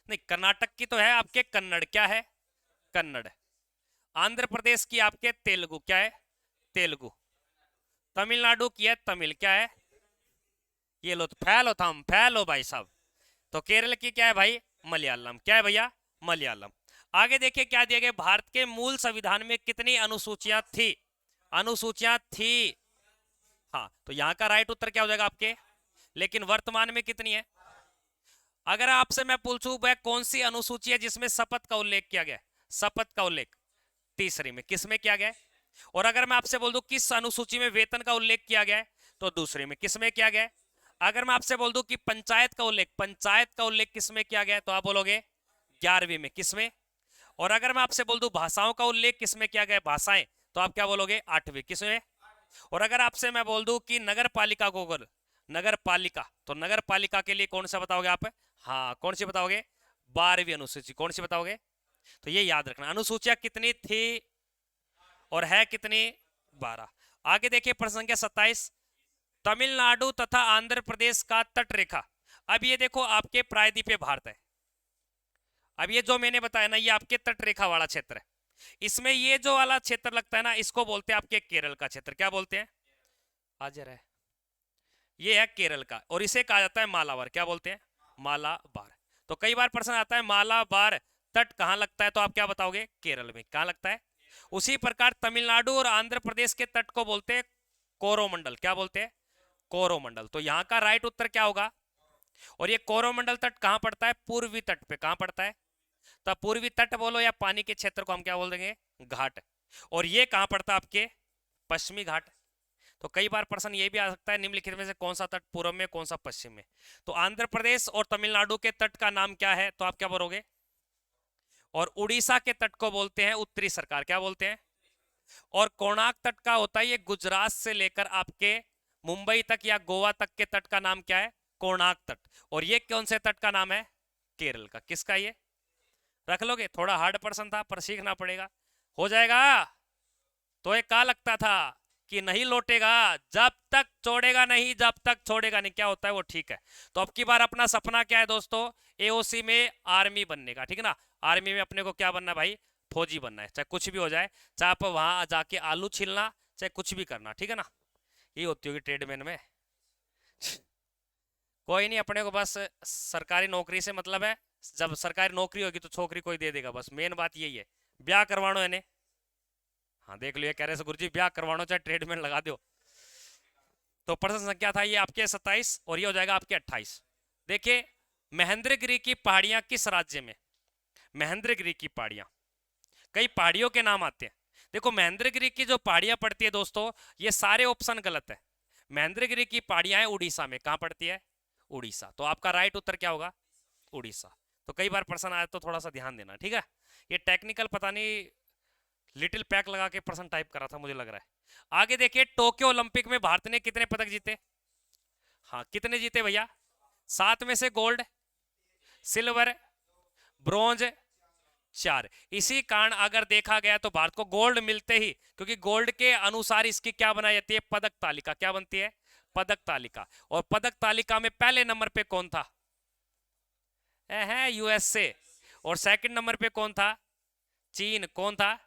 नहीं, कर्नाटक की तो है आपके कन्नड़, क्या है, कन्नड़। आंध्र प्रदेश की आपके तेलुगु, क्या है, तेलुगु। तमिलनाडु की है तमिल, क्या है, ये लो, फैलो थम, फैलो भाई साहब। तो केरल की क्या है भाई, मलयालम, क्या है भैया, मलयालम। आगे देखिए क्या दिया गया, भारत के मूल संविधान में कितनी अनुसूचियां थी, अनुसूचियां थी। हाँ, तो यहाँ का राइट उत्तर क्या हो जाएगा आपके, लेकिन वर्तमान में कितनी है। अगर आपसे मैं पूछूं वह कौन सी अनुसूची है जिसमें शपथ का उल्लेख किया गया, शपथ का उल्लेख तीसरी में, किसमें किया गया है। और अगर मैं आपसे बोल दूं किस अनुसूची में वेतन का उल्लेख किया गया है, तो दूसरी में, किसमें किया गया है। अगर मैं आपसे बोल दूं कि पंचायत का उल्लेख, पंचायत का उल्लेख किसमें किया गया है, तो आप बोलोगे 11वीं में, किसमें। और अगर मैं आपसे बोल दूं भाषाओं का उल्लेख किसमें किया गया है, भाषाएं, तो आप क्या बोलोगे 8वीं, किसमें। और अगर आपसे मैं बोल दूं कि नगर पालिका को, नगर पालिका, तो नगर पालिका के लिए कौन सा बताओगे आप, हाँ कौन सी बताओगे, 12वीं अनुसूची, कौन सी बताओगे। तो ये याद रखना, अनुसूचियां कितनी थी और है कितनी, 12। आगे देखिए प्रश्न संख्या 27, तमिलनाडु तथा आंध्र प्रदेश का तट रेखा। अब ये देखो आपके प्रायद्वीपीय भारत है, अब ये जो मैंने बताया ना, ये आपके तट रेखा वाला क्षेत्र है। इसमें ये जो वाला क्षेत्र लगता है ना, इसको बोलते हैं आपके केरल का क्षेत्र, क्या बोलते हैं, हाजिर है, ये है केरल का, और इसे कहा जाता है मालाबार, क्या बोलते हैं, मालाबार। तो कई बार प्रश्न आता है मालाबार तट कहाँ लगता है, तो आप क्या बताओगे, केरल में, कहाँ लगता है। उसी प्रकार तमिलनाडु और आंध्र प्रदेश के तट को बोलते हैं कोरोमंडल, क्या बोलते हैं, कोरोमंडल। तो यहाँ का राइट उत्तर क्या होगा, और ये कोरोमंडल तट कहाँ पड़ता है, पूर्वी तट पे, कहाँ पड़ता है, तो पूर्वी तट बोलो या पानी के क्षेत्र को हम क्या बोल देंगे, घाट। और ये कहाँ पड़ता है आपके, पश्चिमी घाट। तो कई बार प्रश्न ये भी आ सकता है निम्नलिखित में से कौन सा तट पूर्व में, कौन सा पश्चिम में। तो आंध्र प्रदेश और तमिलनाडु के तट का नाम क्या है, तो आप क्या बोलोगे। और उड़ीसा के तट को बोलते हैं उत्तरी सरकार, क्या बोलते हैं। और कोणार्क तट का होता है ये गुजरात से लेकर आपके मुंबई तक या गोवा तक के तट का नाम क्या है, कोणार्क तट। और ये कौन से तट का नाम है? केरल का। किसका ये? रख लोगे? थोड़ा हार्ड प्रश्न था पर सीखना पड़ेगा। हो जाएगा? तो एक का लगता था कि नहीं लौटेगा, जब तक छोड़ेगा नहीं, जब तक छोड़ेगा नहीं। क्या होता है वो? ठीक है। तो अब की बार अपना सपना क्या है दोस्तों? एओसी में आर्मी बनने का, ठीक है ना। आर्मी में अपने को क्या बनना है भाई? फौजी बनना है, चाहे कुछ भी हो जाए, चाहे आप वहां जाके आलू छीलना, चाहे कुछ भी करना, ठीक है ना। ये होती होगी ट्रेडमैन में। कोई नहीं, अपने को बस सरकारी नौकरी से मतलब है। जब सरकारी नौकरी होगी तो छोकरी कोई दे देगा, बस मेन बात यही है। ब्याह करवानो है ने। हाँ देख लो, ये कह रहे से गुरुजी ब्याह करवानो चाहे ट्रेडमैन लगा दो। तो प्रश्न संख्या था ये आपके 27 और ये हो जाएगा आपके 28। देखिए, महेंद्रगिरी की पहाड़ियां किस राज्य में? महेंद्रगिरी की पहाड़ियां, कई पहाड़ियों के नाम आते हैं। देखो महेंद्रगिरी की जो पहाड़ियां पड़ती है दोस्तों, ये सारे ऑप्शन गलत है। महेंद्रगिरी की पहाड़ियां है उड़ीसा में। कहां पड़ती है? उड़ीसा। तो आपका राइट उत्तर क्या होगा? उड़ीसा। तो कई बार प्रश्न आया तो थोड़ा सा ध्यान देना, ठीक है। ये टेक्निकल पता नहीं लिटिल पैक लगा के प्रश्न टाइप करा था मुझे लग रहा है। आगे देखिए, टोक्यो ओलंपिक में भारत ने कितने पदक जीते? हाँ कितने जीते भैया? 7 में से गोल्ड, सिल्वर, ब्रॉन्ज 4। इसी कारण अगर देखा गया तो भारत को गोल्ड मिलते ही, क्योंकि गोल्ड के अनुसार इसकी क्या बनाई जाती है? पदक तालिका। क्या बनती है? पदक तालिका। और पदक तालिका में पहले नंबर पे कौन था? है यूएसए। और सेकंड नंबर पे कौन था? चीन। कौन था?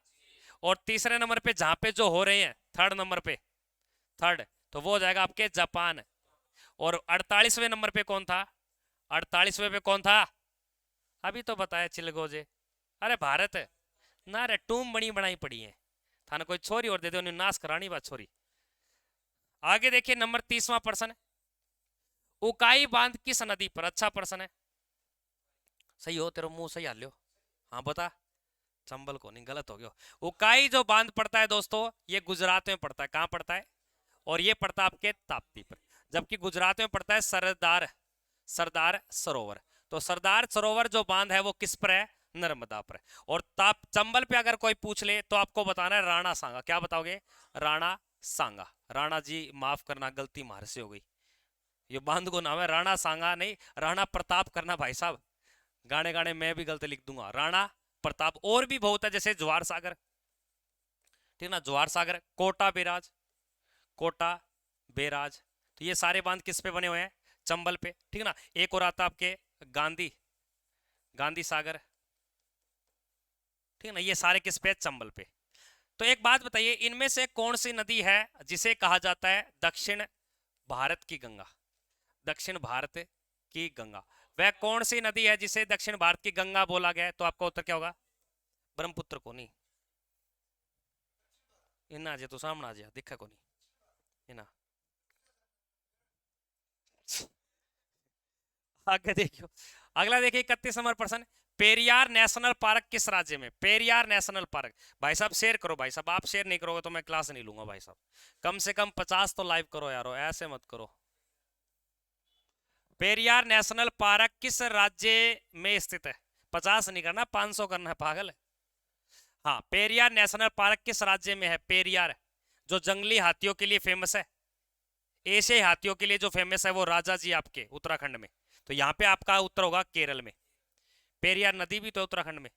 और तीसरे नंबर पे जहां पे जो हो रहे हैं, थर्ड नंबर पे, थर्ड, तो वो हो जाएगा आपके जापान। और 48वें नंबर पे कौन था? 48वें पे कौन था? अभी तो बताया, चिलगोजे। अरे भारत ना रे, टूम बनी बनाई पड़ी है। थाने कोई छोरी और दे दो, नाश करानी बात छोरी। आगे देखिए, नंबर 30वां प्रश्न, उकाई बांध किस नदी पर? अच्छा प्रश्न है। सही हो, तेरे मुंह सही हाल लो। हाँ बता। चंबल को नहीं, गलत हो गया। उकाई जो बांध पड़ता है दोस्तों, ये गुजरात में पड़ता है। कहां पड़ता है? और ये पड़ता है आपके ताप्ती पर। जबकि गुजरात में पड़ता है सरदार सरदार सरोवर। तो सरदार सरोवर जो बांध है वो किस पर है? नर्मदा पर। और ताप चंबल पे अगर कोई पूछ ले तो आपको बताना है राणा सांगा। क्या बताओगे? राणा सांगा। राणा जी माफ करना, गलती मार से हो गई। ये बांध को नाम है राणा सांगा, नहीं राणा प्रताप करना भाई साहब। गाने गाने मैं भी गलत लिख दूंगा। राणा प्रताप। और भी बहुत है, जैसे ज्वार सागर, ठीक ना, ज्वार सागर, कोटा बेराज, कोटा बेराज। तो ये सारे बांध किस पे बने हुए हैं? चंबल पे, ठीक ना। एक और आता आपके गांधी, गांधी सागर, ठीक ना। ये सारे किस पे? चंबल पे। तो एक बात बताइए, इनमें से कौन सी नदी है जिसे कहा जाता है दक्षिण भारत की गंगा? दक्षिण भारत की गंगा, वह कौन सी नदी है जिसे दक्षिण भारत की गंगा बोला गया है? तो आपका उत्तर क्या होगा? ब्रह्मपुत्र को नहीं। इना जे तो सामना जे दिखा को नहीं इना। आगे देखियो, अगला देखिए 31 नंबर प्रश्न, पेरियार नेशनल पार्क किस राज्य में? Periyar national park. भाई साहब शेयर करो, भाई साहब आप शेयर नहीं करोगे तो मैं क्लास नहीं लूंगा भाई साहब। कम से कम 50 तो लाइव करो यारो, ऐसे मत करो। पेरियार नेशनल पार्क किस राज्य में स्थित है? 50 नहीं करना, 500 करना है पागल। हाँ, पेरियार नेशनल पार्क किस राज्य में है? पेरियार जो जंगली हाथियों के लिए फेमस है, एशियाई हाथियों के लिए जो फेमस है, वो राजा जी आपके उत्तराखंड में। तो यहाँ पे आपका उत्तर होगा केरल में। पेरियार नदी भी तो उत्तराखंड में,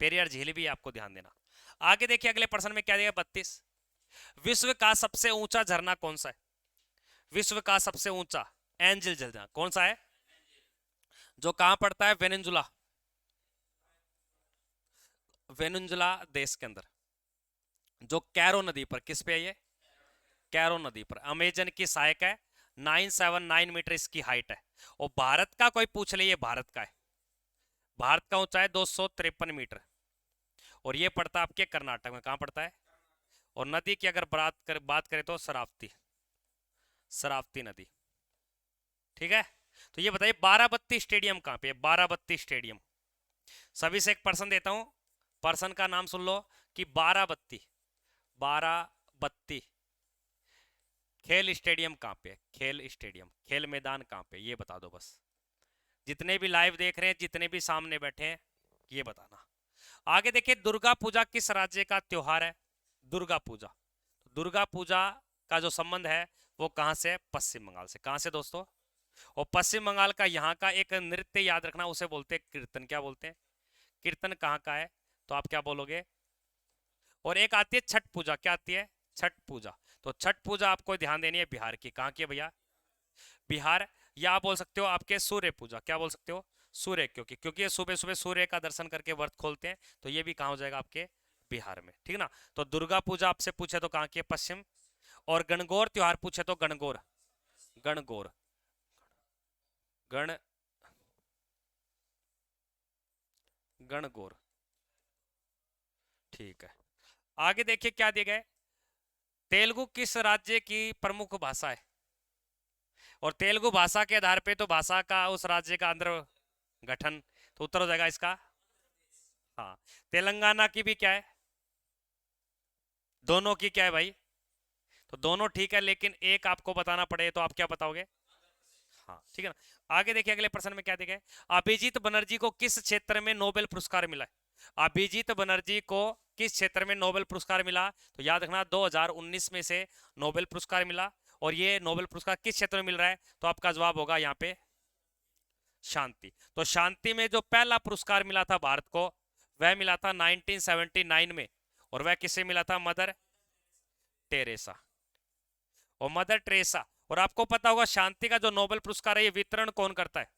पेरियार झील भी, आपको ध्यान देना। आगे देखिए, अगले प्रश्न में क्या दिया? 32, विश्व का सबसे ऊंचा झरना कौन सा है? विश्व का सबसे ऊंचा एंजल झरना कौन सा है? जो कहां पड़ता है? वेनेजुला, वेनेजुला देश के अंदर, जो कैरो नदी पर, किस पे है ये? कैरो नदी पर। अमेजन की सहायक है, 979 मीटर इसकी हाइट है। और भारत का कोई पूछ ले, ये भारत का है। भारत का ऊंचाई 253 मीटर। और ये पड़ता है आपके कर्नाटक में। कहां पड़ता है? और नदी की अगर बात करें तो शरावती, शरावती नदी, ठीक है। तो ये बताइए बाराबत्ती स्टेडियम कहां पे है? बाराबत्ती स्टेडियम। सभी से एक पर्सन देता हूं, पर्सन का नाम सुन लो कि बाराबत्ती, बाराबत्ती खेल स्टेडियम कहां पे है? खेल स्टेडियम, खेल मैदान कहां पे? ये बता दो बस। जितने भी लाइव देख रहे हैं, जितने भी सामने बैठे हैं, ये बताना। आगे देखिए, दुर्गा पूजा किस राज्य का त्योहार है? दुर्गा पूजा, दुर्गा पूजा का जो संबंध है वो कहां से? पश्चिम बंगाल से। कहां से दोस्तों? और पश्चिम बंगाल का यहाँ का एक नृत्य याद रखना, उसे बोलते हैं कीर्तन। क्या बोलते हैं? कीर्तन कहाँ का है? तो आप क्या बोलोगे? और एक आती है छठ पूजा, क्या आती है? छठ पूजा। तो छठ पूजा आपको ध्यान देनी है बिहार की। कहाँ की है भैया? बिहार। या आप बोल सकते हो आपके सूर्य पूजा। क्या बोल सकते हो? सूर्य, क्योंकि क्योंकि ये सुबह सुबह सूर्य का दर्शन करके व्रत खोलते हैं, तो ये भी कहाँ हो जाएगा? आपके बिहार में, ठीक ना। तो दुर्गा पूजा आपसे पूछे तो कहाँ की है? पश्चिम। और गणगौर त्योहार पूछे तो गणगौर, गणगौर, गण गणगौर, ठीक है। आगे देखिए क्या दिया गया है। तेलुगु किस राज्य की प्रमुख भाषा है? और तेलुगु भाषा के आधार पे तो भाषा का उस राज्य का अंदर गठन, तो उत्तर हो जाएगा इसका। हाँ। तेलंगाना की भी क्या है? दोनों की क्या है भाई? तो दोनों ठीक है, लेकिन एक आपको बताना पड़े तो आप क्या बताओगे? हाँ, ठीक है ना। आगे देखिए अगले प्रश्न में क्या दिया गया है। अभिजीत बनर्जी को किस क्षेत्र में नोबेल पुरस्कार मिला है? अभिजीत बनर्जी को किस क्षेत्र में नोबेल पुरस्कार मिला? तो याद रखना 2019 में से नोबेल पुरस्कार मिला। और ये नोबेल पुरस्कार किस क्षेत्र में मिल रहा है? तो आपका जवाब होगा यहाँ पे शांति। तो शांति में जो पहला पुरस्कार मिला था भारत को, वह मिला था 1979 में। और वह किसे मिला था? Mother Teresa. और मदर टेरेसा। और आपको पता होगा शांति का जो नोबेल पुरस्कार है, ये वितरण कौन करता है?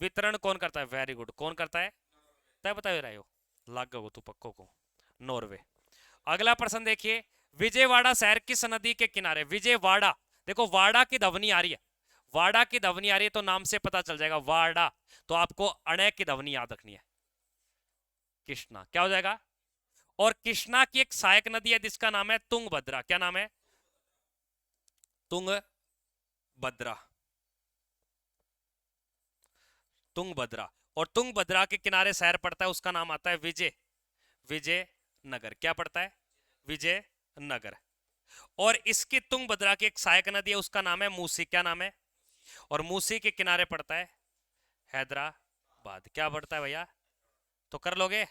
वितरण कौन करता है? वेरी गुड, कौन करता है? तय बता रहे हो, लाग गो तू पक्को को। नॉर्वे। अगला प्रश्न देखिए। विजयवाड़ा शहर किस नदी के किनारे? विजयवाड़ा, देखो वाड़ा की ध्वनि आ रही है, वाड़ा की ध्वनि आ रही है तो नाम से पता चल जाएगा वाड़ा। तो आपको अणय की ध्वनि याद रखनी है, कृष्णा। क्या हो जाएगा? और कृष्णा की एक सहायक नदी है जिसका नाम है तुंगभद्रा। क्या नाम है? तुंगभद्रा, तुंगभद्रा। और तुंगभद्रा के किनारे शहर पड़ता है, उसका नाम आता है विजय, विजय नगर। क्या पड़ता है? विजय नगर। और इसकी तुंगभद्रा की एक सहायक नदी है, उसका नाम है मूसी। क्या नाम है? और मूसी के किनारे पड़ता है हैदराबाद। क्या पड़ता है भैया? तो कर लोगे?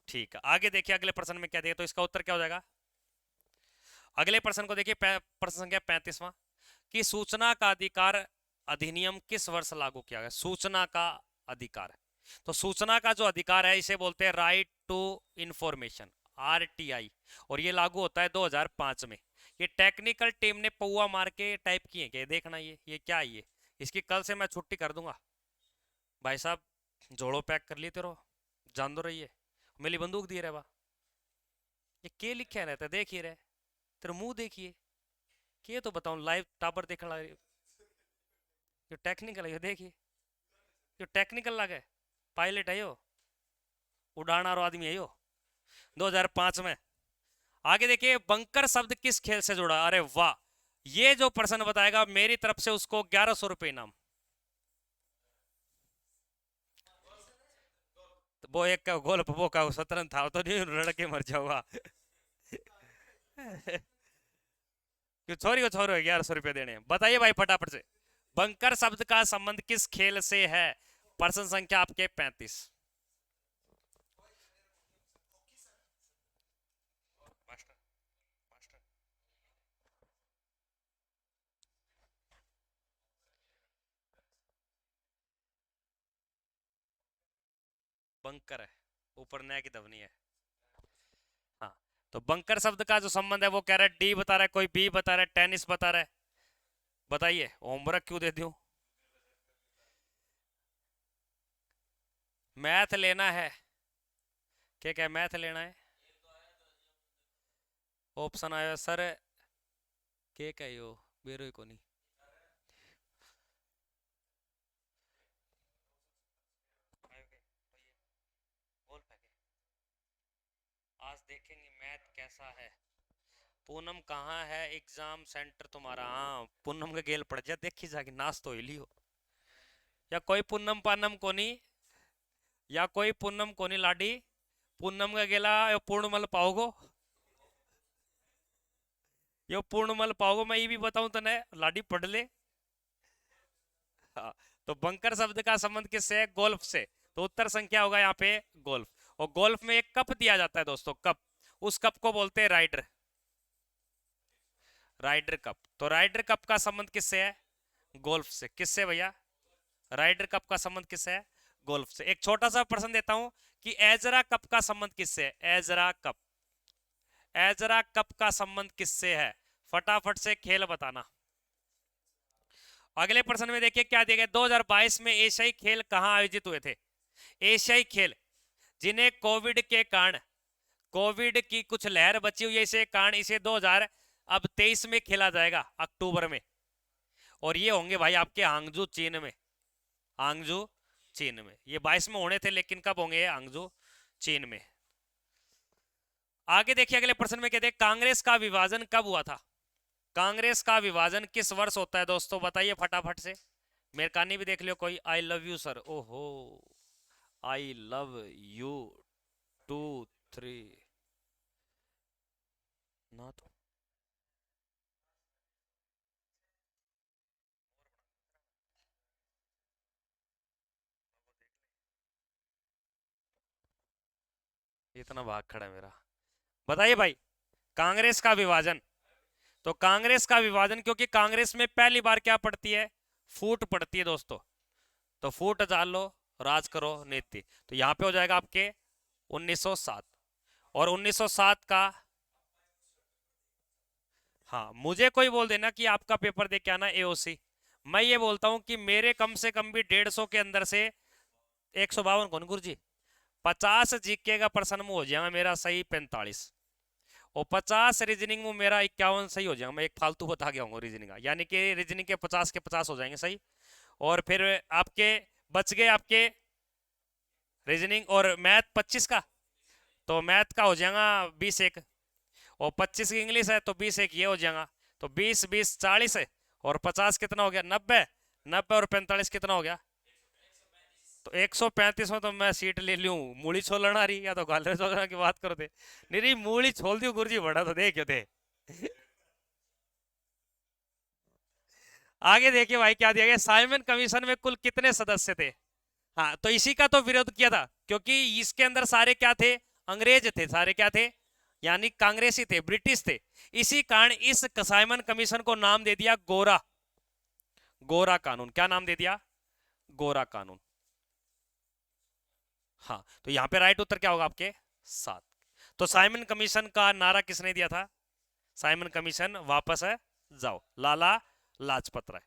ठीक है। आगे देखिए अगले प्रश्न में क्या दिया, तो इसका उत्तर क्या हो जाएगा? अगले प्रश्न को देखिए, प्रश्न संख्या 35वां। कि सूचना का अधिकार अधिनियम किस वर्ष लागू किया गया? सूचना का अधिकार, तो सूचना का जो अधिकार है इसे बोलते हैं राइट टू इंफॉर्मेशन, आरटीआई। और ये लागू होता है 2005 में। ये टेक्निकल टीम ने पौआ मार के टाइप किए क्या? देखना ये क्या है ये। इसकी कल से मैं छुट्टी कर दूंगा भाई साहब। जोड़ो पैक कर लिए तेरो, जान दो रही है। मेरी बंदूक दी रहे बा, ये के लिखे रहता है देखिए रहे, तेरे मुंह देखिए के, तो बताऊं लाइव टाबर देखना। जो टेक्निकल है ये देखिए, जो टेक्निकल लगे पायलट है यो, उड़ाना और आदमी है यो, 2005 में। आगे देखिए बंकर शब्द किस खेल से जुड़ा? अरे वाह, ये जो प्रश्न बताएगा मेरी तरफ से उसको 1100 रुपये इनाम। तो वो एक का गोल वो का शतरंज था, तो नहीं लड़के मर जाऊंगा। क्यों छोरी को छोरो 1100 रुपये देने? बताइए भाई फटाफट से। बंकर शब्द का संबंध किस खेल से है? प्रश्न संख्या आपके 35। Master, master. बंकर है, ऊपर नया की ध्वनि है। हाँ। तो बंकर शब्द का जो संबंध है वो कह रहा है डी बता रहा है, कोई बी बता रहा है, टेनिस बता रहा है। बताइए होमवर्क क्यों दे दूं? मैथ लेना है? क्या क्या मैथ लेना है? ऑप्शन आया सर, के क्या यो बेरो को नहीं। आज देखेंगे मैथ कैसा है। पूनम कहाँ है एग्जाम सेंटर तुम्हारा? हाँ पूनम का गेल पड़ जा, देखी जाके नाच तो हिली हो। या कोई पूनम पानम को नहीं, या कोई पूनम को नहीं लाडी। पूनम का गेला यो पूर्णमल पाओगो, यो पूर्णमल पाओगो। मैं ये भी बताऊं तो न लाडी पढ़ ले। हाँ। तो बंकर शब्द का संबंध किससे है? गोल्फ से। तो उत्तर संख्या होगा यहाँ पे गोल्फ। और गोल्फ में एक कप दिया जाता है दोस्तों, कप। उस कप को बोलते हैं राइडर, राइडर कप। तो राइडर कप का संबंध किससे है? गोल्फ से। किससे भैया? राइडर कप का संबंध किससे है? गोल्फ से। एक छोटा सा प्रश्न देता हूं कि एजरा कप का संबंध किससे है? एजरा कप, एजरा कप का संबंध किससे है? फटाफट से खेल बताना। अगले प्रश्न में देखिए क्या दिया गया, 2022 में एशियाई खेल कहां आयोजित हुए थे? एशियाई खेल जिन्हें कोविड के कारण, कोविड की कुछ लहर बची हुई है इसे कारण इसे 2023 में खेला जाएगा अक्टूबर में, और ये होंगे भाई आपके हांगजू चीन में। हांगजू चीन में ये 22 में होने थे, लेकिन कब होंगे ये? हांगजू चीन में। आगे देखिए अगले प्रश्न में कहते हैं कांग्रेस का विभाजन कब हुआ था? कांग्रेस का विभाजन किस वर्ष होता है दोस्तों? बताइए फटाफट से। मेरे कहानी भी देख लियो कोई। आई लव यू सर, ओहो, आई लव यू 2 3 ना तो इतना भाग खड़ा है मेरा। बताइए भाई, कांग्रेस का विभाजन। तो कांग्रेस का विभाजन क्योंकि कांग्रेस में पहली बार क्या पड़ती है? फूट पड़ती है दोस्तों। तो फूट डाल लो, राज करो नीति। तो यहां पे हो जाएगा आपके 1907। और 1907 का, हाँ मुझे कोई बोल देना कि आपका पेपर दे के आना एओसी, मैं ये बोलता हूं कि मेरे कम से कम भी 150 के अंदर से 152 कौन गुरुजी 50 जीके का प्रश्न में हो जाएगा मेरा सही 45, और 50 रीजनिंग में मेरा 51 सही हो जाएगा। मैं एक फालतू बता गया हूँ रीजनिंग का, यानी कि रीजनिंग के 50 हो जाएंगे सही। और फिर आपके बच गए आपके रीजनिंग और मैथ 25 का, तो मैथ का हो जाएगा 20 एक, और 25 की इंग्लिश है तो 20 एक ये हो जाएगा। तो 20 20 40 है, और 50 कितना हो गया? 90। 90 और 45 कितना हो गया? तो 135 में तो मैं सीट ले लूं। मूली छोलना आ रही या तो गालरे छोलना की बात करो थे। नहीं मूली छोल दी गुरुजी, बड़ा तो देखियो थे। आगे देखिए भाई क्या दिया गया, साइमन कमीशन में कुल कितने सदस्य थे? हाँ तो इसी का तो विरोध किया था, क्योंकि इसके अंदर सारे क्या थे? अंग्रेज थे सारे, क्या थे? यानी कांग्रेसी थे, ब्रिटिश थे। इसी कारण इस साइमन कमीशन को नाम दे दिया गोरा, गोरा कानून। क्या नाम दे दिया? गोरा कानून। हाँ तो यहां पे राइट उत्तर क्या होगा आपके? 7। तो साइमन कमीशन का नारा किसने दिया था? साइमन कमीशन वापस है जाओ, लाला लाजपत राय।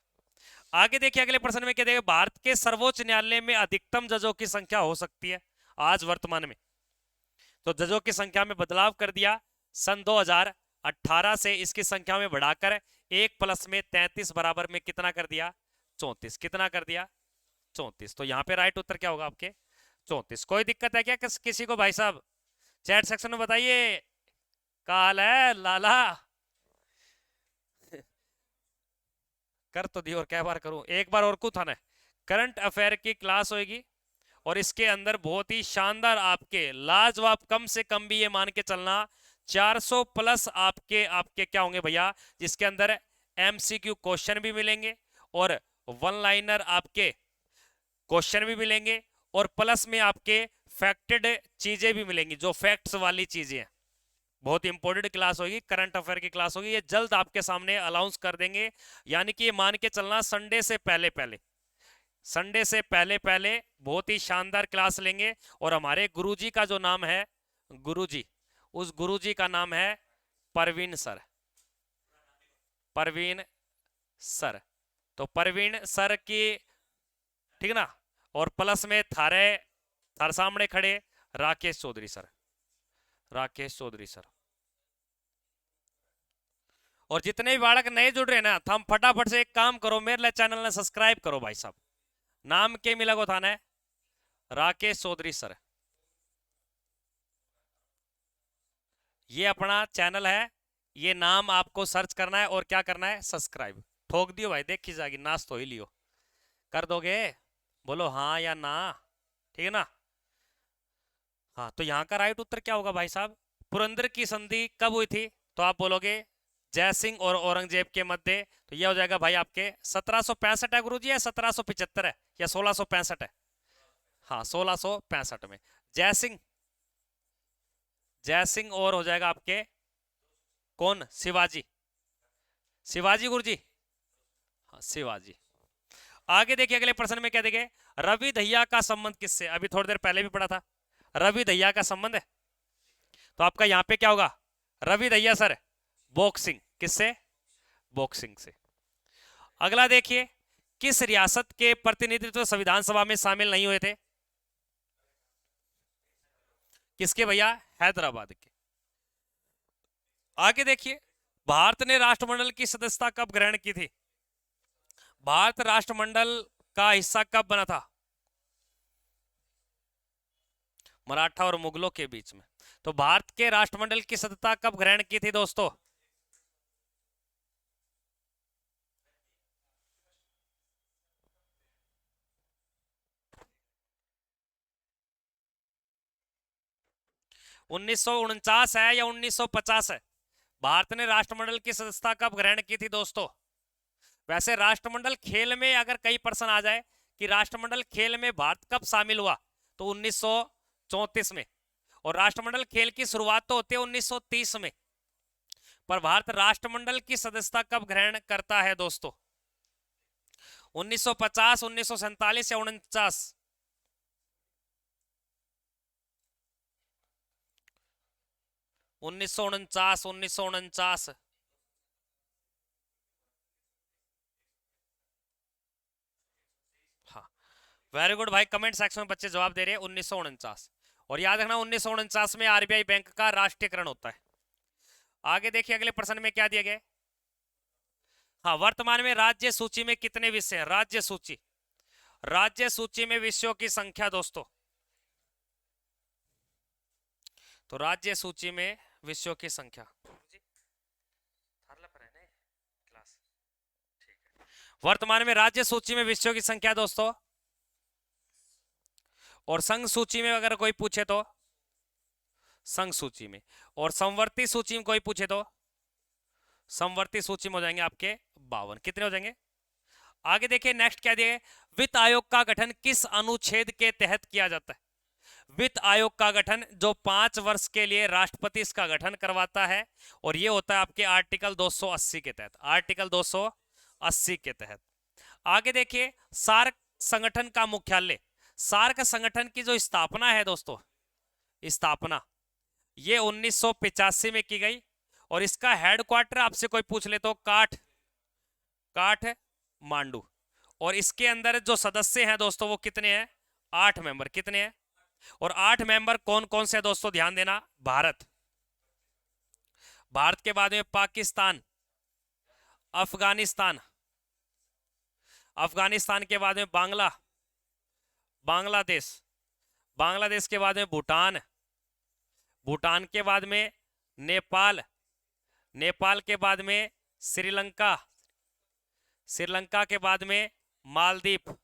आगे देखिए अगले प्रश्न में क्या देगा, भारत के सर्वोच्च न्यायालय में अधिकतम जजों की संख्या हो सकती है आज वर्तमान में? तो जजों की संख्या में बदलाव कर दिया सन 2018 से, इसकी संख्या में बढ़ाकर 1 प्लस में 33 बराबर में कितना कर दिया? 34। कितना कर दिया? 34। तो यहाँ पे राइट उत्तर क्या होगा आपके? 34। कोई दिक्कत है क्या किसी को भाई साहब? चैट सेक्शन में बताइए। का हाल है लाला? कर तो दी, और क्या बार करूं? एक बार और कुछ था ना, करंट अफेयर की क्लास होगी, और इसके अंदर बहुत ही शानदार आपके लाजवाब, कम से कम भी ये मान के चलना 400 प्लस आपके आपके क्या होंगे भैया, जिसके अंदर एमसीक्यू क्वेश्चन भी मिलेंगे, और वन लाइनर आपके क्वेश्चन भी मिलेंगे, और प्लस में आपके फैक्टेड चीजें भी मिलेंगी, जो फैक्ट्स वाली चीजें हैं। बहुत इंपॉर्टेंट क्लास होगी, करंट अफेयर की क्लास होगी, ये जल्द आपके सामने अनाउंस कर देंगे। यानी कि ये मान के चलना संडे से पहले पहले, संडे से पहले पहले बहुत ही शानदार क्लास लेंगे। और हमारे गुरुजी का जो नाम है, गुरुजी, उस गुरुजी का नाम है परवीन सर, परवीन सर। तो परवीन सर की, ठीक ना, और प्लस में थारे थार सामने खड़े राकेश चौधरी सर, राकेश चौधरी सर। और जितने भी बालक नए जुड़ रहे हैं ना, हम फटाफट से एक काम करो, मेरे लिए चैनल ने सब्सक्राइब करो भाई साहब। नाम के मिला को थाना है राकेश चौधरी सर, ये अपना चैनल है, ये नाम आपको सर्च करना है और क्या करना है? सब्सक्राइब। ठोक दियो भाई, देखी जाएगी, नाच तो ही लियो। कर दोगे? बोलो हाँ या ना, ठीक है ना? हाँ तो यहाँ का राइट उत्तर क्या होगा भाई साहब? पुरंदर की संधि कब हुई थी? तो आप बोलोगे जय सिंह और औरंगजेब के मध्य। तो यह हो जाएगा भाई आपके 1765 है गुरुजी, या 1775 है, या 1665 है? हाँ 1665 में जय सिंह, जय सिंह और हो जाएगा आपके कौन? शिवाजी, शिवाजी गुरुजी, हाँ शिवाजी। आगे देखिए अगले प्रश्न में क्या देंगे, रवि दहिया का संबंध किससे, अभी थोड़ी देर पहले भी पढ़ा था, रवि दहिया का संबंध है, तो आपका यहां पे क्या होगा, रवि दहिया सर बॉक्सिंग, किससे, बॉक्सिंग से। अगला देखिए, किस रियासत के प्रतिनिधित्व संविधान सभा में शामिल नहीं हुए थे, किसके भैया, हैदराबाद के। आगे देखिए, भारत ने राष्ट्रमंडल की सदस्यता कब ग्रहण की थी, भारत राष्ट्रमंडल का हिस्सा कब बना था, मराठा और मुगलों के बीच में। तो भारत के राष्ट्रमंडल की सदस्यता कब ग्रहण की थी दोस्तों, 1949 है या 1950 है, भारत ने राष्ट्रमंडल की सदस्यता कब ग्रहण की थी दोस्तों। वैसे राष्ट्रमंडल खेल में अगर कई प्रश्न आ जाए कि राष्ट्रमंडल खेल में भारत कब शामिल हुआ, तो 1934 में, और राष्ट्रमंडल खेल की शुरुआत तो होती है 1930 में, पर भारत राष्ट्रमंडल की सदस्यता कब ग्रहण करता है दोस्तों, 1950, 1947 या 49, 1949, 1949। हाँ, वेरी गुड भाई, कमेंट सेक्शन में बच्चे जवाब दे रहे हैं 1949। और याद रखना 1949 में आरबीआई बैंक का राष्ट्रीयकरण होता है। आगे देखिए अगले प्रश्न में क्या दिया गया, हाँ, वर्तमान में राज्य सूची में कितने विषय हैं, राज्य सूची, राज्य सूची में विषयों की संख्या दोस्तों, तो राज्य सूची में विषयों की संख्या, वर्तमान में राज्य सूची में विषयों की संख्या दोस्तों, और संघ सूची में अगर कोई पूछे तो संघ सूची में, और समवर्ती सूची में कोई पूछे तो समवर्ती सूची में हो जाएंगे आपके 52, कितने हो जाएंगे। आगे देखिए नेक्स्ट क्या दिया है, वित्त आयोग का गठन किस अनुच्छेद के तहत किया जाता है, वित्त आयोग का गठन जो 5 वर्ष के लिए राष्ट्रपति इसका गठन करवाता है, और ये होता है आपके आर्टिकल 280 के तहत, आर्टिकल 280 के तहत। आगे देखिए, सार्क संगठन का मुख्यालय, सार्क संगठन की जो स्थापना है दोस्तों, स्थापना ये 1985 में की गई, और इसका हेडक्वार्टर आपसे कोई पूछ ले तो काठमांडू, और इसके अंदर जो सदस्य हैं दोस्तों वो कितने हैं, 8 मेंबर, कितने हैं, और 8 मेंबर कौन कौन से दोस्तों, ध्यान देना, भारत, भारत के बाद में पाकिस्तान, अफगानिस्तान, अफगानिस्तान के बाद में बांग्लादेश, बांग्लादेश के बाद में भूटान, भूटान के बाद में नेपाल, नेपाल के बाद में श्रीलंका, श्रीलंका के बाद में मालदीव,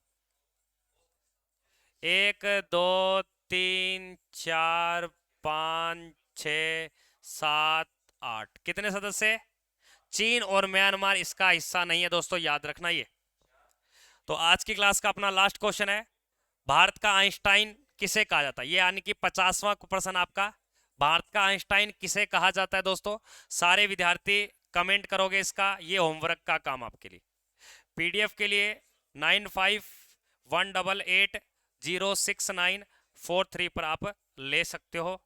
1 2 3 4 5 6 7 8, कितने सदस्य, चीन और म्यांमार इसका हिस्सा नहीं है दोस्तों, याद रखना ये। तो आज की क्लास का अपना लास्ट क्वेश्चन है, भारत का आइंस्टाइन किसे कहा जाता है, ये यानी कि 50वां प्रश्न आपका, भारत का आइंस्टाइन किसे कहा जाता है दोस्तों। सारे विद्यार्थी कमेंट करोगे इसका, ये होमवर्क का काम आपके लिए। पीडीएफ के लिए 9518806943 पर आप ले सकते हो।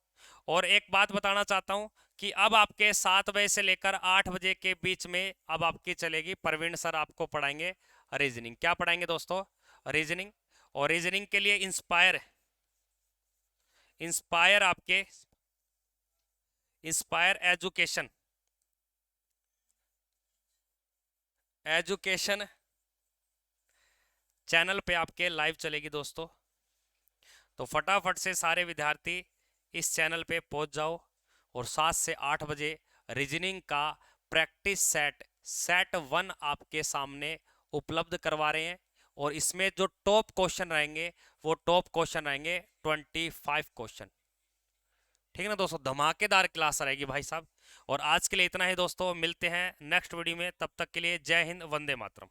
और एक बात बताना चाहता हूं कि अब आपके 7 बजे से लेकर 8 बजे के बीच में अब आपकी चलेगी, प्रवीण सर आपको पढ़ाएंगे रीजनिंग। क्या पढ़ाएंगे दोस्तों, रीजनिंग। और रीजनिंग के लिए इंस्पायर आपके इंस्पायर एजुकेशन चैनल पे आपके लाइव चलेगी दोस्तों। तो फटाफट से सारे विद्यार्थी इस चैनल पे पहुंच जाओ, और 7 से 8 बजे रीजनिंग का प्रैक्टिस सेट 1 आपके सामने उपलब्ध करवा रहे हैं। और इसमें जो टॉप क्वेश्चन रहेंगे वो टॉप क्वेश्चन रहेंगे 25 क्वेश्चन, ठीक है ना दोस्तों, धमाकेदार क्लास रहेगी भाई साहब। और आज के लिए इतना ही दोस्तों, मिलते हैं नेक्स्ट वीडियो में, तब तक के लिए जय हिंद, वंदे मातरम।